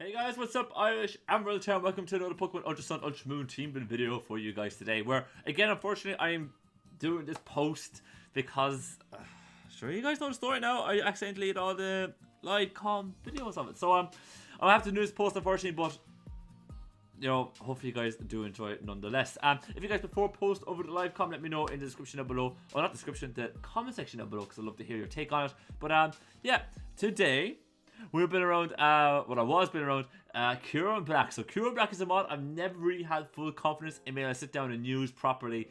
Hey guys, what's up? IrishEmerald here. Welcome to another Pokemon Ultra Sun Ultra Moon team building video for you guys today. Where again, unfortunately, I'm doing this post because sure you guys know the story now. I accidentally did all the live com videos of it, so I'll have to do this post unfortunately, but you know, hopefully you guys do enjoy it nonetheless. If you guys before post over the live com, let me know in the description down below, or not description, the comment section down below, because I'd love to hear your take on it. But yeah, today we've been around, I was been around Kyurem-Black. So Kyurem-Black is a mod I've never really had full confidence in being able to sit down and use properly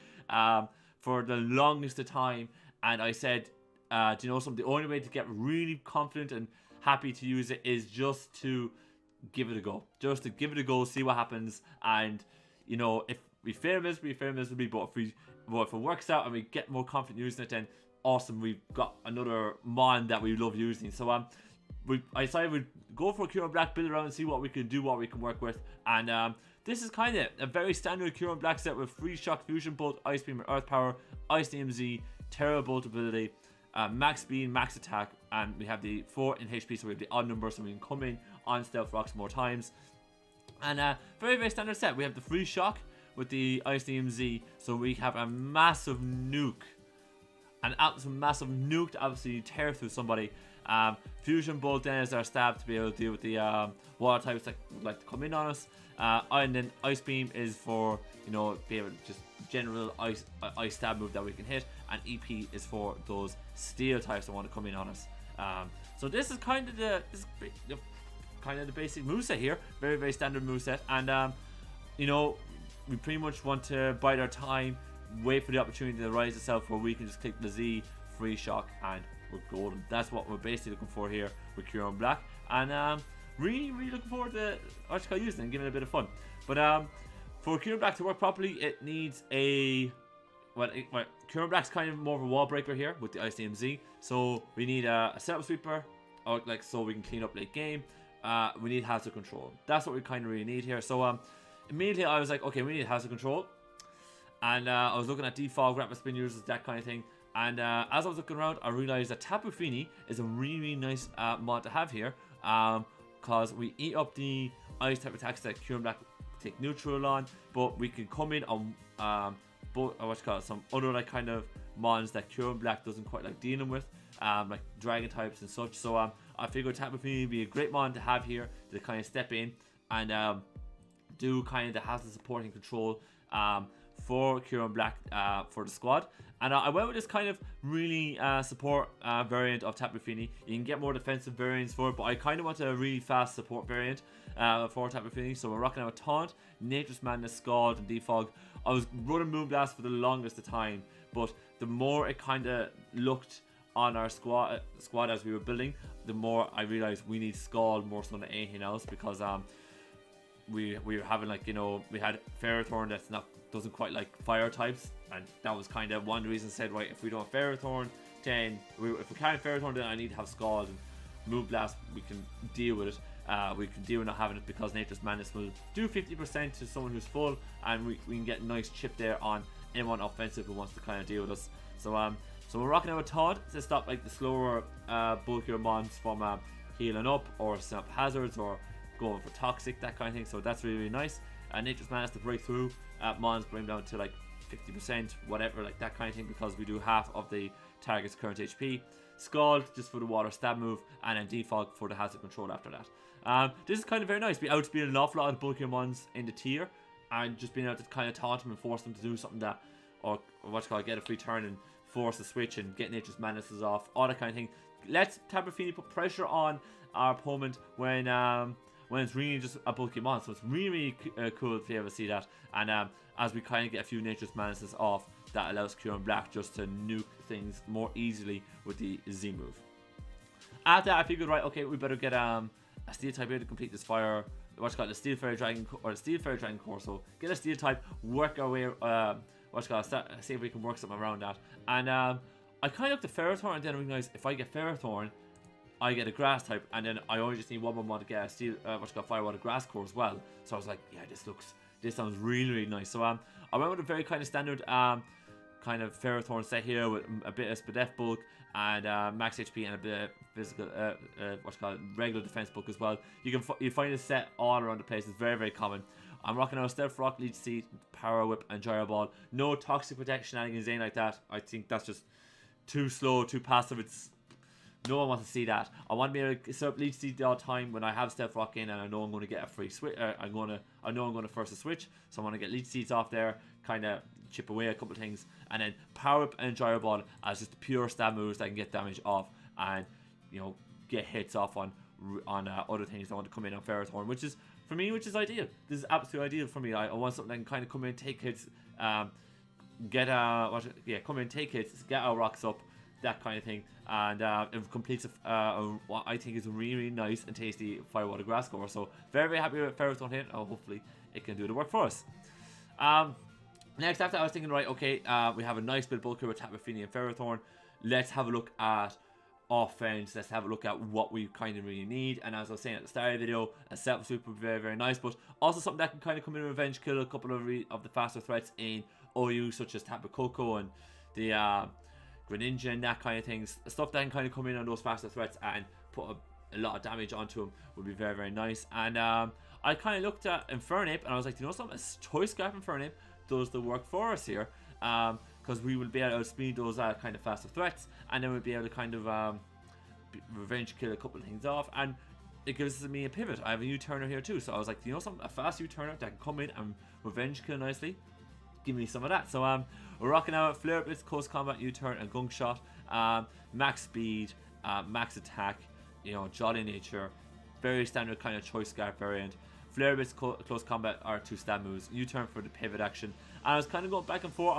for the longest of time. And I said, do you know something? The only way to get really confident and happy to use it is just to give it a go. Just to give it a go, see what happens. And, you know, if we fail miserably, but if it works out and we get more confident using it, then awesome, we've got another mod that we love using. So I decided we'd go for a Kyurem-Black, build around and see what we can do, what we can work with. And this is kind of a very standard Kyurem-Black set with Free Shock, Fusion Bolt, Ice Beam, Earth Power, Ice DMZ, Terra Bolt ability, max speed, max attack, and we have the 4 in HP, so we have the odd number, so we can come in on Stealth Rocks more times. And very standard set. We have the Free Shock with the Ice DMZ, so we have a massive nuke. An absolute massive nuke to obviously tear through somebody. Fusion Bolt then is our stab to be able to deal with the water types that like to come in on us. And then Ice Beam is for, you know, be able to just general ice stab move that we can hit. And EP is for those steel types that want to come in on us. So this is kind of the basic moveset here. Very standard moveset. And you know, we pretty much want to bide our time, wait for the opportunity to rise itself where we can just click the Z, Free Shock, and we're golden. That's what we're basically looking for here with Kyurem-Black. And really looking forward to actually using it and giving it a bit of fun. But for Kyurem-Black to work properly, it needs a Kyurem-Black's kind of more of a wall breaker here with the Ice DMZ. So we need a setup sweeper, or like so we can clean up late game. We need hazard control. That's what we kind of really need here. So immediately I was like, okay, we need hazard control. And I was looking at defog, rapid spin users, that kind of thing. And as I was looking around, I realized that Tapu Fini is a really nice mod to have here, because we eat up the ice type attacks that Kyurem-Black take neutral on, but we can come in on some other like kind of mons that Kyurem-Black doesn't quite like dealing with, like dragon types and such. So I figured Tapu Fini would be a great mod to have here to kind of step in and do kind of the hazard supporting control for Kyurem-Black for the squad. And I went with this kind of really support variant of Tapu Fini. You can get more defensive variants for it, but I kind of want a really fast support variant for Tapu Fini. So we're rocking out Taunt, Nature's Madness, Scald, and Defog. I was running Moonblast for the longest of time, but the more it kind of looked on our squad as we were building, the more I realized we need Scald more so than anything else, because we were having, like, you know, we had Ferrothorn that's doesn't quite like fire types, and that was kind of one reason. Said, right, if we don't have Ferrothorn, then if we can't Ferrothorn, then I need to have Scald and Moonblast. We can deal with it. We can deal with not having it, because Nature's Madness will do 50% to someone who's full, and we can get a nice chip there on anyone offensive who wants to kind of deal with us. So so we're rocking out with Taunt to stop like the slower bulkier mons from healing up or setting up hazards or going for toxic, that kind of thing. So that's really nice. Nature's Madness to break through mons, bring down to like 50%, whatever, like that kind of thing, because we do half of the target's current HP. Scald just for the water stab move, and then Defog for the hazard control after that. This is kind of very nice. We outspeed an awful lot of bulkier mons in the tier, and just being able to kind of taunt them and force them to do something that, or get a free turn and force the switch and get Nature's Madnesses off, all that kind of thing. Let's Tapu Fini put pressure on our opponent when it's really just a bulky mon. So it's really cool to be able to see that. And as we kind of get a few Nature's Madnesses off, that allows Kyurem-Black just to nuke things more easily with the Z move. After that, I figured, right, okay, we better get a steel type here to complete this fire. The Steel Fairy Dragon, or the Steel Fairy Dragon core. So get a steel type, work our way, see if we can work something around that. And I kind of looked at Ferrothorn, and then I realized if I get Ferrothorn, I get a grass type, and then I only just need one more mod to get a steel, fire water grass core as well. So I was like, yeah, this sounds really nice. So I went with a very kind of standard kind kind of Ferrothorn set here with a bit of Spadef bulk and max HP and a bit of physical, regular defense bulk as well. You find a set all around the place. It's very, very common. I'm rocking out a Stealth Rock, Leech Seed, Power Whip, and Gyro Ball. No Toxic Protect shenanigans, anything like that. I think that's just too slow, too passive. No one wants to see that. I want to be able to set up Leech Seed all the time when I have Stealth Rock in and I know I'm going to get a free switch. I know I'm going to force a switch, so I want to get Leech Seeds off there, kind of chip away a couple of things, and then Power Whip and Gyro Ball as just pure stab moves that I can get damage off and get hits off on other things that want to come in on Ferrothorn, which is ideal. This is absolutely ideal for me. I want something that can kind of come in, take hits, come in, take hits, get our rocks up, that kind of thing, and it completes what I think is a really, really nice and tasty Firewater Grass Core. So very, very happy with Ferrothorn here. Hopefully it can do the work for us. Next, after I was thinking, right, okay, we have a nice bit of bulk here with Tapu Fini and Ferrothorn. Let's have a look at offense. Let's have a look at what we kind of really need. And as I was saying at the start of the video, a setup sweep would be very, very nice, but also something that can kind of come in and revenge kill a couple of the faster threats in OU, such as Tapu Koko and the Greninja and that kind of things. Stuff that can kind of come in on those faster threats and put a lot of damage onto them would be very, very nice. And I kind of looked at Infernape and I was like, something? A Choice Scarf Infernape does the work for us here. Because we will be able to outspeed those kind of faster threats, and then we'll be able to kind of revenge kill a couple of things off, and it gives me a pivot. I have a U-turner here too, so I was like, something? A fast U-turner that can come in and revenge kill nicely. Give me some of that. So we're rocking out Flare Blitz, Close Combat, U-turn, and Gunk Shot. Max speed, max attack, Jolly Nature, very standard kind of Choice Scarf variant. Flare Blitz, Close Combat are 2 stab moves. U-turn for the pivot action. And I was kind of going back and forth.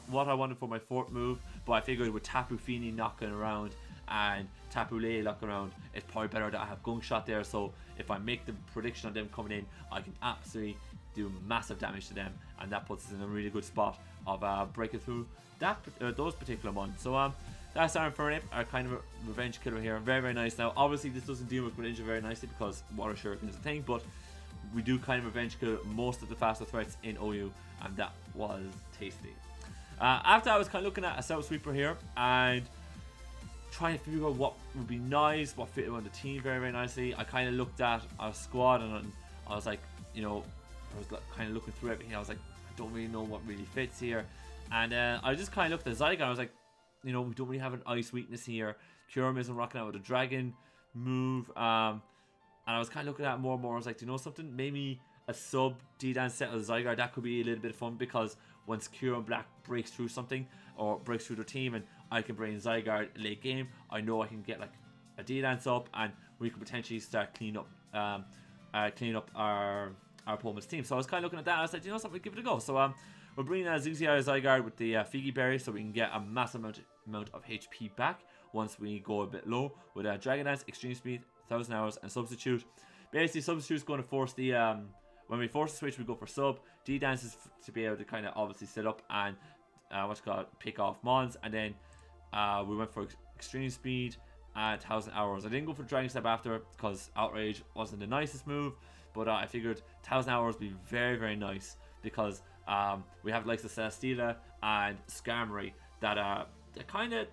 What I wanted for my 4th move, but I figured with Tapu Fini knocking around and Tapu Lele knocking around, it's probably better that I have Gunk Shot there. So if I make the prediction of them coming in, I can absolutely do massive damage to them, and that puts us in a really good spot of breaking through those particular ones. So that's our Infernape, our kind of revenge killer here. Very, very nice. Now, obviously, this doesn't deal with Greninja very nicely because Water Shuriken is a thing, but we do kind of revenge kill most of the faster threats in OU, and that was tasty. After I was kind of looking at a South Sweeper here and trying to figure out what would be nice, what fit on the team very, very nicely. I kind of looked at our squad and I was like, I was kind of looking through everything. I was like, I don't really know what really fits here. And I just kind of looked at Zygarde. I was like, we don't really have an ice weakness here. Kyurem isn't rocking out with a dragon move. And I was kind of looking at it more and more. I was like, do you know something? Maybe a sub D-Dance set of Zygarde, that could be a little bit of fun, because once Kyurem-Black breaks through something or breaks through their team and I can bring Zygarde late game, I know I can get like a D-Dance up and we could potentially start clean up our opponent's team. So I was kind of looking at that and I was like, you know something, give it a go. So we're bringing Zuxia Zygarde with the Figgy Berry so we can get a massive amount of HP back once we go a bit low with Dragon Dance, Extreme Speed, 1000 Hours, and Substitute. Basically, Substitute is going to force the when we force the switch, we go for sub. D-Dance is to be able to kind of obviously set up and pick off Mons, and then we went for Extreme Speed and 1000 Hours. I didn't go for Dragon Step after because Outrage wasn't the nicest move, but I figured 1000 Hours would be very, very nice because we have likes of Celesteela and Skarmory that kind of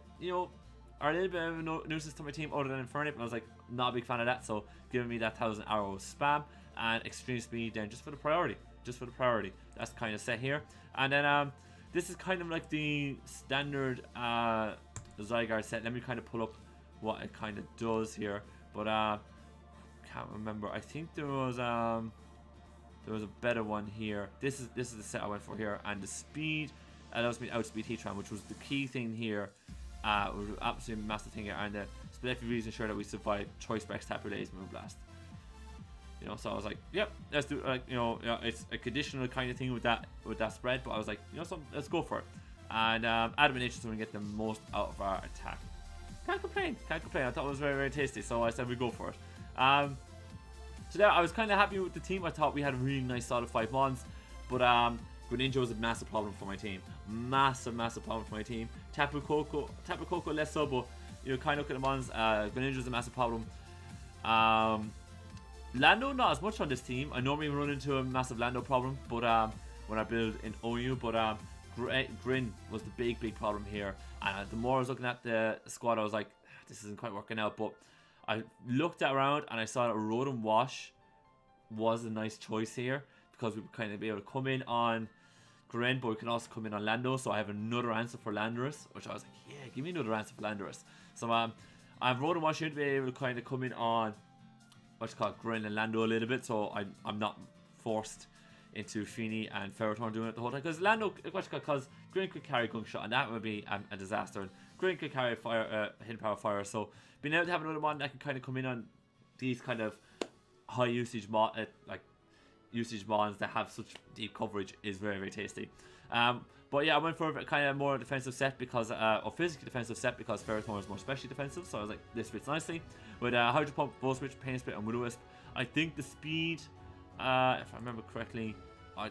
are a little bit of a nuisance to my team other than Infernape, and I was like, not a big fan of that, so giving me that 1000 Arrows spam and Extreme Speed then just for the priority. That's kind of set here. And then this is kind of like the standard Zygarde set. Let me kind of pull up what it kind of does here, but can't remember. I think there was a better one here. This is the set I went for here, and the speed allows me to outspeed Heatran, which was the key thing here. Was an absolutely massive thing here, and Split really ensure that we survive Choice Specs, Tapu Lele's Moonblast. So I was like, yep, let's do it. It's a conditional kind of thing with that spread, but I was like, let's go for it. And Adam and Nature is going to get the most out of our attack. Can't complain. I thought it was very, very tasty, so I said we go for it. So there, I was kind of happy with the team. I thought we had a really nice solid 5 Mons, but Greninja was a massive problem for my team. Massive problem for my team. Tapu Koko less so, but kind of look at the Mons. Greninja was a massive problem. Lando not as much on this team. I normally run into a massive Lando problem, but when I build in OU, but Grin was the big problem here. And the more I was looking at the squad, I was like, this isn't quite working out. But I looked around and I saw that Rotom Wash was a nice choice here, because we would kind of be able to come in on Grin, but we can also come in on Lando. So I have another answer for Landorus, which I was like, yeah, give me another answer for Landorus. So I've Rotom Wash here to be able to kind of come in on what's called Grin and Lando a little bit, so I'm not forced into Feeny and Ferrothorn doing it the whole time, because Lando, because Grin could carry Gunk Shot, and that would be a disaster, and Grin could carry fire, hidden power fire. So being able to have another one that can kind of come in on these kind of high usage usage mons that have such deep coverage is very tasty. But yeah, I went for a kind of more defensive set because, or physically defensive set, because Ferrothorn is more specially defensive. So I was like, this fits nicely. With Hydro Pump, Volt Switch, Pain Spit, and Will-O-Wisp, I think the speed, if I remember correctly,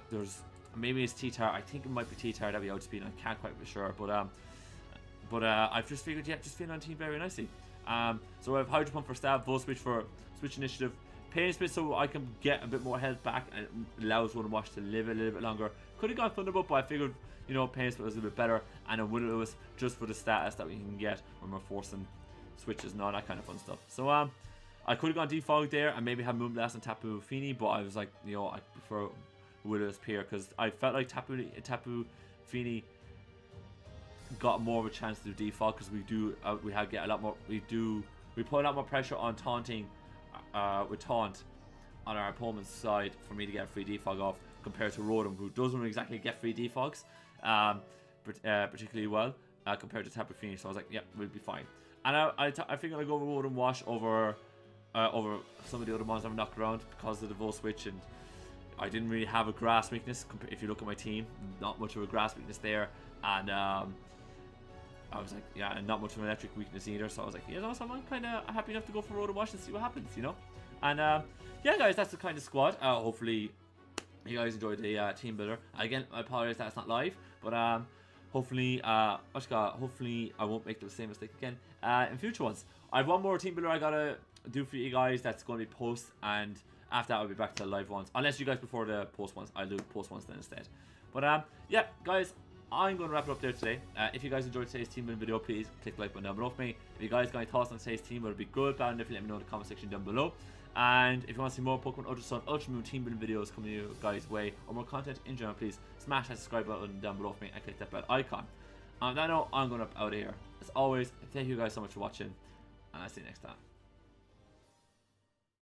there's maybe it's T-Tar. I think it might be T-Tar that we outspeed. I can't quite be sure, but I've just figured, yeah, just feeling on team very nicely. So I have Hydro Pump for stab, Volt Switch for switch initiative, Pain Spit so I can get a bit more health back and it allows Rotom Wash to live a little bit longer. Could have gone Thunderbolt, but I figured, you know, Pain Spit was a bit better, and a Will-O-Wisp just for the status that we can get when we're forcing switches and all that kind of fun stuff. So I could have gone Defog there and maybe have Moonblast and Tapu Fini, but I was like, you know, I prefer Will-O-Wisp here because I felt like Tapu Fini got more of a chance to do Defog, because we get a lot more, we put a lot more pressure on taunting with Taunt on our opponent's side for me to get a free Defog off, compared to Rotom, who doesn't exactly get free Defogs particularly well compared to Tapu Fini. So I was like, yeah, we'll be fine. And I think I'll go with Rotom Wash over some of the other ones I've knocked around because of the Volt Switch, and I didn't really have a grass weakness. If you look at my team, not much of a grass weakness there, and I was like, yeah, and not much of an electric weakness either. So I was like, yeah, no, so I'm kind of happy enough to go for Rotom Wash and see what happens, you know. And yeah, guys, that's the kind of squad. Hopefully you guys enjoyed the team builder. Again, I apologize that it's not live, but hopefully hopefully I won't make the same mistake again in future ones. I have one more team builder I gotta do for you guys that's going to be post, and after that I'll be back to the live ones, unless you guys prefer the post ones. I'll do post ones then instead. But yeah, guys, I'm going to wrap it up there today. If you guys enjoyed today's team building video, please click the like button down below for me. If you guys got any thoughts on today's team, it would be good, bad, and if you let me know in the comment section down below. And if you want to see more Pokemon Ultra Sun, Ultra Moon team building videos coming you guys' way, or more content in general, please smash that subscribe button down below for me and click that bell icon. On that note, I'm going up out of here. As always, thank you guys so much for watching, and I'll see you next time.